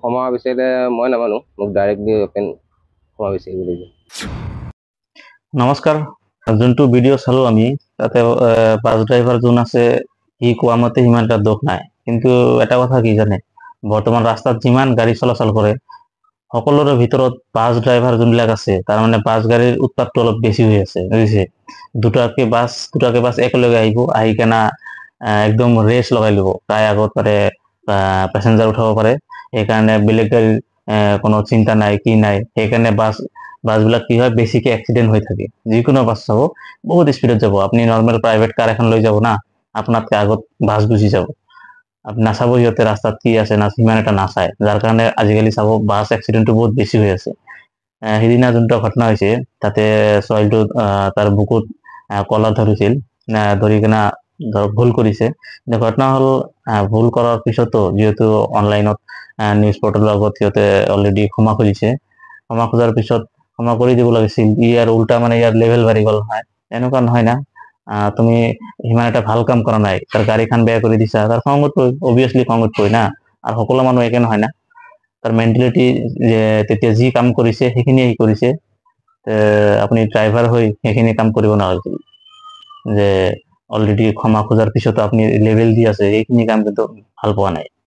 ক্ষমা বিচাৰিলে মই নামানো, মোক ডাইৰেক্টলি অপেন ক্ষমা বিচাৰিব লাগিব। নমস্কাৰ, যোনটো ভিডিঅ' চালো আমি তাতে বাছ ড্ৰাইভাৰ যোন আছে সি কোৱা মতে সিমান এটা দোষ নাই, কিন্তু এটা কথা কি জানে, বৰ্তমান ৰাস্তাত যিমান গাড়ী চলাচল কৰে সকলোৰে ভিতৰত বাছ ড্ৰাইভাৰ যোনবিলাক আছে তাৰ মানে বাছ গাড়ীৰ উৎপাতটো অলপ বেছি হৈ আছে বুজিছে। দুটাকে বাছ একেলগে আহিব, আহি কেনা একদম ৰেচ লগাই ল'ব, তাই আগত পাৰে পেচেঞ্জাৰ উঠাব পাৰে, সেইকাৰণে বেলেগ গাড়ীৰ কোনো চিন্তা নাই কি নাই, সেইকাৰণে বাছবিলাক কি হয় বেছিকে এক্সিডেণ্ট হৈ থাকে। যিকোনো বাছ চাব বহুত স্পীডত যাব, আপুনি নৰ্মেল প্ৰাইভেট কাৰ এখন লৈ যাব না, আপোনাতকে আগত বাছ গুচি যাব, আপুনি নাচাব সিহঁতে ৰাস্তাত কি আছে না, সিমান এটা নাচায়, যাৰ কাৰণে আজিকালি চাব বাছ এক্সিডেণ্টটো বহুত বেছি হৈ আছে। সিদিনা যোনটো ঘটনা হৈছে তাতে ছোৱালীটো তাৰ বুকুত কলাৰ ধৰিছিল, ধৰি কিনা ভুল কৰিছে। ঘটনা হ'ল ভুল কৰাৰ পিছতো যিহেতু অনলাইনত নিউজ পৰ্টেলৰ আগত সিহঁতে অলৰেডি ক্ষমা খুজিছে, ক্ষমা খোজাৰ পিছত ক্ষমা কৰি দিব লাগিছিল, ইয়াৰ উল্টা মানে ইয়াৰ লেভেল বাঢ়ি গ'ল হয়। এনেকুৱা নহয় না, তুমি সিমান এটা ভাল কাম কৰা নাই, তাৰ গাড়ীখন বেয়া কৰি দিছা, তাৰ খঙত পৰি অভিয়াছলি খঙত পৰি না, আৰু সকলো মানুহ একে নহয় না, তাৰ মেণ্টেলিটি যে তেতিয়া যি কাম কৰিছে সেইখিনিয়ে সি কৰিছে। আপুনি ড্ৰাইভাৰ হৈ সেইখিনি কাম কৰিব নালাগিছিল, যে অলৰেডি ক্ষমা খোজাৰ পিছতো আপুনি লেভেল দি আছে, এইখিনি কাম কিন্তু ভাল পোৱা নাই।